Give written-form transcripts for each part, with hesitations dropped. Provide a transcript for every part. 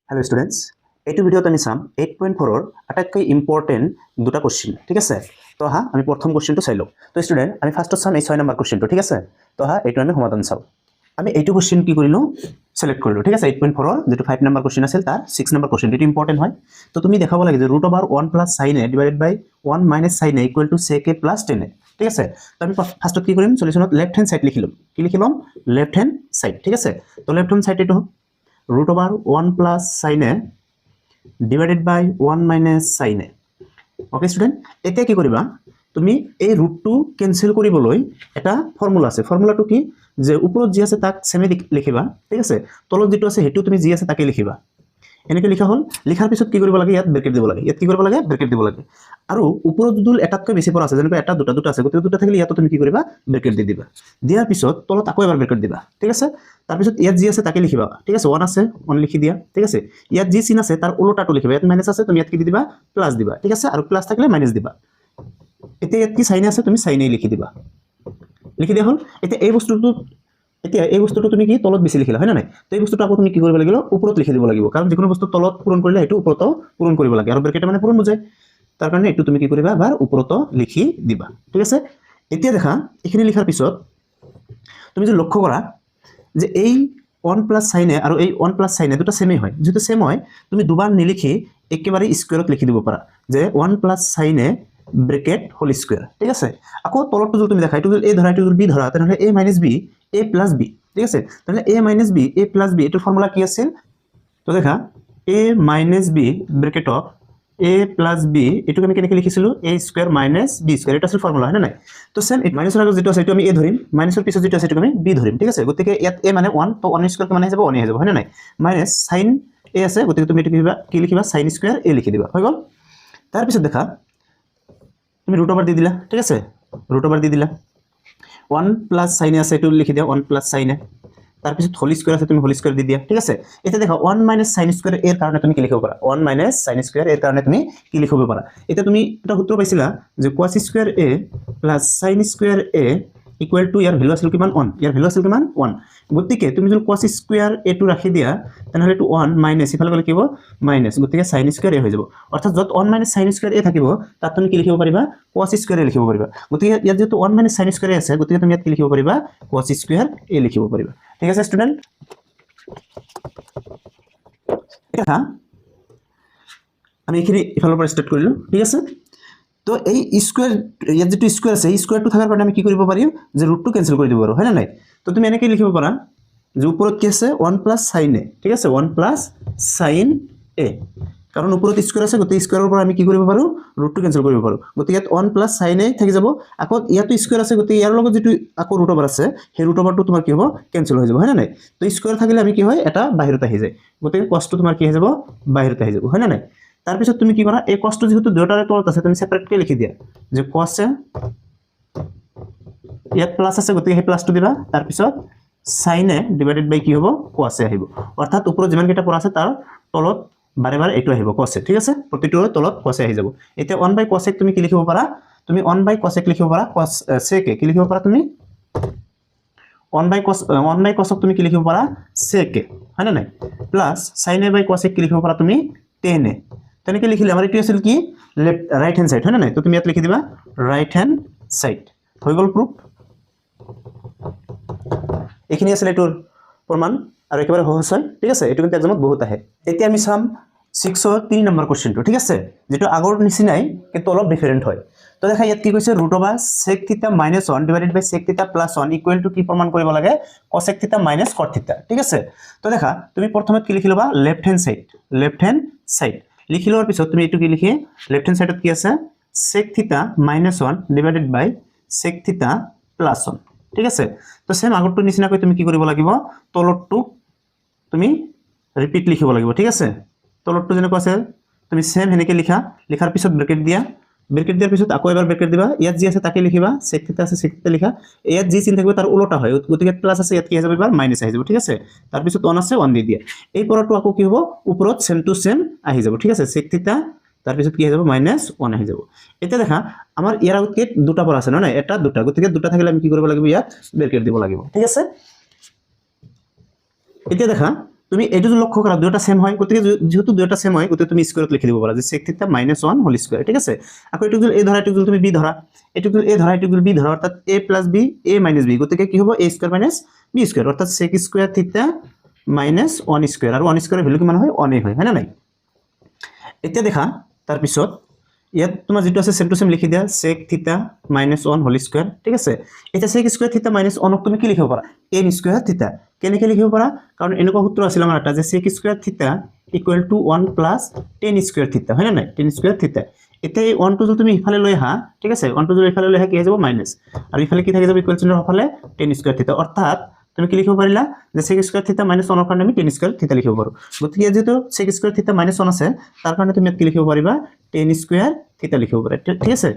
Hello students, এইটো ভিডিওত আমি চাম 8.4 আটাইতকৈ ইম্পৰ্টেণ্ট দুটা কোশ্চিন। ঠিক আছে, তো হা আমি প্ৰথম কোশ্চিনটো চাই লওঁ। তো ষ্টুডেণ্ট আমি ফাৰ্ষ্টত চাম এই 6 নম্বৰ কোশ্চিনটো। ঠিক আছে, তো হা এইটো আমি সমাধান চাওঁ। আমি এইটো কোশ্চিন কি কৰিলোঁ, সিলেক্ট কৰিলোঁ। ঠিক আছে, 8.4 যিটো 5 নম্বৰ কোশ্চিন আছিল তাৰ 6 নম্বৰ কোশ্চিন, এইটো ইম্পৰ্টেণ্ট হয়। তো তুমি দেখাব লাগে যে √1 + sin a divided by 1 - sin a = sec a + tan a। ঠিক আছে, তো আমি ফাৰ্ষ্টত কি কৰিম, সলিউশনত লেফট হ্যান্ড সাইড লিখি ল'ম। কি লিখি ল'ম? Left hand side. ঠিক আছে, তো লেফট হ্যান্ড সাইড এইটো √1 + sin a divided by 1 - sin a। Okay student, এতিয়া কি কৰিবা, তুমি এই ৰুটটো কেনসেল কৰিবলৈ এটা ফৰ্মুলা আছে। ফৰ্মুলাটো কি, যে ওপৰত যি আছে তাক সেমে লিখিবা। ঠিক আছে, তলত যেটো আছে হেতু তুমি যি আছে তাকে লিখিবা। এনেকৈ লিখা হল। লিখাৰ পিছত কি কৰিব লাগে, ইয়াত ব্ৰেকেট দিব লাগে। ইয়াত কি কৰিব লাগে, ব্ৰেকেট দিব লাগে। আৰু ওপৰত যদি এটাতকৈ বেছি পৰা আছে, যেনেকৈ এটা দুটা আছে, গতিকে দুটা থাকিলে ইয়াতো তুমি কি কৰিবা, ব্ৰেকেট দি দিবা। দিয়াৰ পিছত তলত আকৌ এবাৰ ব্ৰেকেট দিবা। ঠিক আছে, তাৰপিছত ইয়াত যি আছে তাকে লিখিবা। ঠিক আছে, 1 আছে 1 লিখি দিয়া। ঠিক আছে, ইয়াত যি চিন আছে তাৰ উল্টাটো লিখিবা। ইয়াত মাইনাস আছে, তুমি ইয়াত কি দি দিবা, প্লাস দিবা। ঠিক আছে, আৰু প্লাস থাকিলে মাইনাস দিবা। এতিয়া ইয়াত কি সাইন আছে, তুমি সাইন এ লিখি দিবা। লিখি দিয়া হল। এতিয়া এই বস্তুটো তুমি কি তলত বেছি লিখিলা, হয় না নাই? তো এই বস্তুটো আকৌ তুমি কি কৰিব লাগিব, ওপৰত লিখি দিব লাগিব। কাৰণ যিকোনো বস্তু তলত পূৰণ কৰিলে সেইটো ওপৰতো পূৰণ কৰিব লাগে, আৰু ব্ৰেকেট মানে পূৰণ বুজায়। তাৰ কাৰণে এইটো তুমি কি কৰিবা, এবাৰ ওপৰতো লিখি দিবা। ঠিক আছে, এতিয়া দেখা এইখিনি লিখাৰ পিছত তুমি যদি লক্ষ্য কৰা যে এই 1 + sin a আৰু এই 1 + sin a দুটা সেমই হয়। যেহেতু সেম হয়, তুমি দুবার নিলিখি একেবারে স্কোয়াৰত লিখি দিব পাৰা, যে 1 + sin a bracket whole square. ঠিক আছে, আকৌ তলৰটো যদি তুমি দেখা, এইটো যদি a ধৰা, এইটো যদি b ধৰা, তেনেহলে a - b a + b। ঠিক আছে, তাহলে a - b a + b এটার ফর্মুলা কি আছিল? তো দেখা a - b bracket of a + b এটুকু আমি কেনেকৈ লিখিছিলো, a² - b²। এটা আছিল ফর্মুলা, হয় না নাই? তো সেম মাইনাসৰ আগত যেটো আছে এইটো আমি a ধৰিম, মাইনাসৰ পিছত যেটো আছে এইটো আমি b ধৰিম। ঠিক আছে, গতিকে ইয়াত a মানে 1, তো 1² মানে যাব 1 হৈ যাব, হয় না নাই? মাইনাস sin a আছে, গতিকে তুমি এটো কি লিখিবা, sin² a লিখি দিবা, হৈ গল। তাৰ পিছত দেখা তুমি √ওভার দি দিলা। ঠিক আছে, √ওভার দি দিলা। 1 + sin a আছে, এটো লিখি দিয়া 1 + sin a। তাৰপিছত হোল স্কয়ার আছে, তুমি হোল স্কয়ার দি দিয়া। ঠিক আছে, এতিয়া দেখা 1 - sin² এর কারণে তুমি কি লিখিব পাৰা, 1 - sin² এৰ কাৰণে তুমি কি লিখিব পাৰা। এতিয়া তুমি এটা সূত্ৰ পাইছিলা যে cos² a + sin² a = year value আছিল কিমান, 1। ইয়াৰ ভ্যালু আছিল কিমান, 1। গতিকে তুমি যদি cos² a টো ৰাখি দিয়া, তেনেহলে এটো 1 মাইনাস ইফালে গলে কি হ'ব, মাইনাস। গতিকে sin² a হৈ যাব। অর্থাৎ যত 1 - sin² a থাকিব, তাত তুমি কি লিখিব পাৰিবা, cos² a লিখিব পাৰিবা। গতিকে ইয়াত যেটো 1 - sin² a আছে, গতিকে তুমি ইয়াত কি লিখিব পাৰিবা, cos² a লিখিব পাৰিবা। ঠিক আছে স্টুডেন্ট, এটা আমি এখানে ইফালৰ পৰা স্টাৰ্ট কৰিলো। ঠিক আছে, তো এই স্কোয়াৰ, ইয়াত যেটো স্কোয়াৰ আছে, এই স্কোয়াৰটো থাকাৰ কাৰণে আমি কি কৰিব পাৰিম, যে ৰুটটো কেনসেল কৰি দিব পাৰো, হয় না নাই? তো তুমি এনেকৈ লিখিব পাৰা যে ওপৰত কি আছে, 1 + sin a। ঠিক আছে, 1 + sin a, কারণ ওপৰত স্কোয়াৰ আছে, গতিকে স্কোয়াৰৰ পৰা আমি কি কৰিব পাৰো, ৰুটটো কেনসেল কৰিব পাৰো। গতিকে ইয়াত 1 + sin a থাকি যাব। আকৌ ইয়াতো স্কোয়ার আছে, গতিকে ইয়াৰ লগত যেটো আকৌ √ওভাৰ আছে, সেই √ওভাৰটো তোমাৰ কি হ'ব, কেনসেল হৈ যাব, হয় না নাই? তো স্কোয়ার থাকিলে আমি কি হয়, এটা বাহিৰত আহি যায়। গতিকে cosটো তোমাৰ কি হৈ যাব, বাহিৰত আহি যাব, হয় না নাই? তাৰপিছত তুমি কি কৰা, এই cosটো যেহেতু দুটাৰে তলত আছে, তুমি সেপাৰেটলি লিখি দিয়া যে cos a, ইয়াত প্লাস আছে, গতিকে সেই প্লাসটো দিবা। তাৰপিছত sin a ডিভাইডেড বাই কি হ'ব, cos a আহিব। অৰ্থাৎ ওপৰত যিমান কেইটা পৰা আছে তাৰ তলত বাৰে বাৰে এইটো আহিব, cos a। ঠিক আছে, প্ৰতিটোৰ তলত cos a আহি যাব। এতিয়া 1/cos a তুমি কি লিখিব পাৰা, তুমি 1/cos a লিখিব পাৰা, cos sec a কি লিখিব পাৰা, তুমি 1/cos তুমি কি লিখিব পাৰা, sec a, হয় না নাই? প্লাস sin a/cos a কি লিখিব পাৰা, তুমি tan a। তেনেকৈ লিখিলে আমাৰ এইটো আছিল কি, রাইট হ্যান্ড সাইড, হয় না নাই? তো তুমি ইয়াত লিখি দিবা রাইট হ্যান্ড সাইড। হৈ গল প্রুফ। এইখিনি আছিল এইটোৰ প্ৰমাণ, আৰু একেবাৰে সহজ হয়। ঠিক আছে, এইটো কিন্তু এক্সামত বহুত আহে। এতিয়া আমি চাম 6ৰ 3 নম্বৰ কোশ্চেনটো। ঠিক আছে, যেটো আগৰ নিচিনাই কিন্তু অলপ ডিফারেন্ট হয়। তো দেখা ইয়াত কি কৈছে, √ওভার sec θ - 1 ডিভাইডেড বাই sec θ + 1 = কি প্ৰমাণ কৰিব লাগে, cosec θ - cot θ। ঠিক আছে, তো দেখা তুমি প্ৰথমে কি লিখি লবা, লেফট হ্যান্ড সাইড লিখি লোৱাৰ পিছত তুমি এইটো কি লিখি, লেফট হ্যান্ড সাইডত কি আছে, sec θ - 1 ডিভাইডেড বাই sec θ + 1। ঠিক আছে, তো সেম আগৰটো নিচিনাকৈ তুমি কি কৰিব লাগিব, তলৰটো তুমি ৰিপিট লিখিব লাগিব। ঠিক আছে, তলৰটো যেনেকৈ আছে তুমি সেম হেনেকৈ লিখা। লিখাৰ পিছত ব্ৰেকেট দিয়া, ব্ৰেকেট দিয়াৰ পিছত আকৌ এবাৰ ব্ৰেকেট দিবা। ইয়াত যি আছে তাকে লিখিবা, sec θ আছে sec θ লিখা। ইয়াত যি চিন থাকিব তাৰ উল্টা হয়, গতিকে প্লাস আছে, ইয়াত কি হৈ যাব, এবাৰ মাইনাস আহি যাব। ঠিক আছে, তাৰপিছত 1 আছে 1 দি দিয়া। এই পৰটো আকৌ কি হ'ব, ওপৰত সেম টু সেম আহি যাব। ঠিক আছে, sec θ, তাৰপিছত কি হৈ যাব, -1 আহি যাব। এতিয়া দেখা আমাৰ ইয়াৰ আগত কি দুটা পৰা আছে, নহয় এটা দুটা, গতিকে দুটা থাকিলে আমি কি কৰিব লাগিব, ইয়াত ব্ৰেকেট দিব লাগিব। ঠিক আছে, এতিয়া দেখা তুমি এইটো যদি লক্ষ্য কৰা দুটা সেম হয়, গতিকে যেহেতু দুটা সেম হয় গতিকে তুমি স্কয়াৰত লিখি দিব পাৰা যে sec θ - 1 হোল স্কয়াৰ, ঠিক আছে। আকৌ এইটো যদি a ধৰা, এইটো যদি তুমি b ধৰা, এইটো যদি a ধৰা, এইটো যদি b ধৰা, অৰ্থাৎ a + b a - b, গতিকে কি হ'ব a স্কয়ার - b স্কয়ার, অৰ্থাৎ sec স্কয়াৰ θ - 1 স্কয়াৰ, আৰু 1 স্কয়াৰৰ ভ্যালু কিমান হয় 1 হয়, হয় না নাই। এতিয়া দেখা তাৰ পিছত ইয়াত তোমাৰ যেটো আছে সেম টু সেম লিখি দিয়া sec θ - 1 হোল স্কয়ার, ঠিক আছে। এটা sec স্কয়ার θ - 1 ক তুমি কি লিখিব পাৰা tan স্কয়াৰ θ, কেনেকৈ লিখিব পাৰা, কাৰণ এনেকুৱা সূত্ৰ আছিল আমাৰ এটা যে sec স্কয়ার θ = 1 + tan স্কয়ার θ, হয় না নাই, tan স্কয়ার θ। এতিয়া এই 1 টো যদি তুমি ইফালে লৈ আহা, ঠিক আছে, 1 টো যদি ইফালে লৈ আহা কি হৈ যাব মাইনাস, আৰু ইফালে কি থাকি যাব ইকুৱেল চিনৰ ফালে tan স্কয়াৰ θ, অৰ্থাৎ তুমি কি লিখিব পাৰিলা যে sec স্কয়াৰ θ - 1 ৰ কাৰণে আমি tan স্কয়াৰ θ লিখিব পাৰো। গতিকে যেহেতু sec স্কয়াৰ θ - 1 আছে তাৰ কাৰণে তুমি কি লিখিব পাৰিবা tan স্কয়াৰ θ লিখিব পাৰা, ঠিক আছে।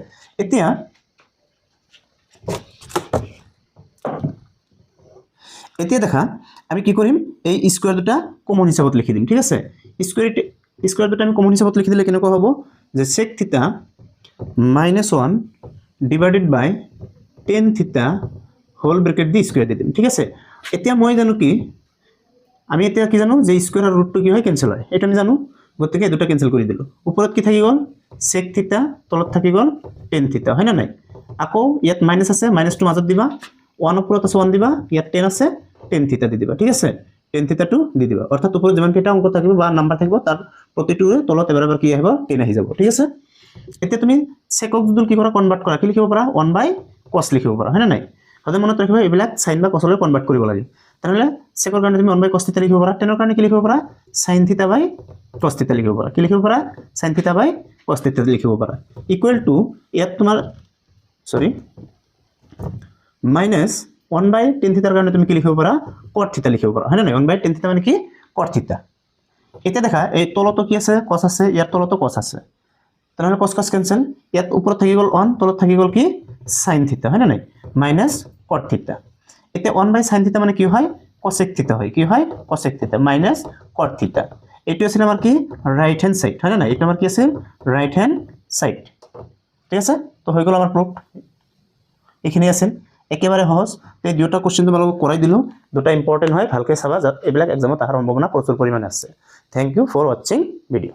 এতিয়া দেখা আমি কি কৰিম, এই স্কয়াৰ দুটা কমন হিচাপত লিখি দিম, ঠিক আছে। স্কয়াৰ দুটা আমি কমন হিচাপত লিখি দিলে কেনেকুৱা হ'ব যে sec θ - 1 ডিভাইডেড বাই tan θ হোল ব্ৰেকেট দি স্কয়ার দি দিম, ঠিক আছে। এতিয়া মই জানো কি, আমি এতিয়া কি জানো যে স্কয়ার আর রুটটো কি হয় ক্যান্সেল হয়, এটা আমি জানো, গতিকে দুটা ক্যান্সেল কৰি দিলো। ওপৰত কি থাকি গ'ল sec θ, তলত থাকি গ'ল tan θ, হয় না নাই। আকৌ ইয়াত মাইনাস আছে, মাইনাসটো মাজত দিবা, 1 ওপৰত আছে 1 দিবা, ইয়াত tan আছে tan θ দি দিবা, ঠিক আছে। tan θ টো দি দিবা, অৰ্থাৎ ওপৰত যিমান কেইটা অংক থাকিব বা নাম্বাৰ থাকিব তাৰ প্ৰতিটোৰে তলত এবাৰ এবাৰ কি আহিব tan আহি যাব, ঠিক আছে। এতিয়া তুমি sec ক যদি কি কৰা কনভাৰ্ট কৰা কি লিখিব পাৰা 1/cos লিখিব পাৰা, হয় না নাই। সদায় মনত ৰাখিবা এইবিলাক sin বা cos লৈ কনভাৰ্ট কৰিব লাগে। তাহলে sec ৰ কাৰণে তুমি 1/cos θ লিখিব পাৰা, tan ৰ কাৰণে কি লিখিব পাৰা sin θ / cos θ লিখিব পাৰা, কি লিখিব পাৰা sin θ / cos θ লিখিব পাৰা, ইকুৱেল টু ইয়াত তোমাৰ মাইনাস 1/tan θ ৰ কাৰণে তুমি কি লিখিব পাৰা cot θ লিখিব পাৰা, হয় না নাই। 1/tan θ মানে কি cot θ। এতিয়া দেখা এই তলতো কি আছে cos আছে, ইয়াৰ তলতো cos আছে, তাহলে cos cos ক্যান্সেল, ইয়াত উপৰত থাকি গ'ল 1, তলত থাকি গ'ল কি sin θ, হয় না নাই, মাইনাস cot θ। এতিয়া 1/sin θ মানে কি হয় cosec θ হয়, কি হয় cosec θ মাইনাস cot θ। এইটো আছিল আমাৰ কি ৰাইট হ্যান্ড সাইড, হয় না নাই, এটা আমাৰ কি আছে ৰাইট হ্যান্ড সাইড, ঠিক আছে। তো হৈ গ'ল আমাৰ প্ৰুফ, এইখিনি আছিল একেবাৰে সহজ। এই দুটা কোশ্চেন তোমালোকক কৰাই দিলো, দুটা ইম্পৰ্টেন্ট হয়, ভালকৈ চাবা, এইবিলাক এক্সামত অহাৰ সম্ভাৱনা প্ৰচুৰ পৰিমাণে আছে। Thank you for watching video.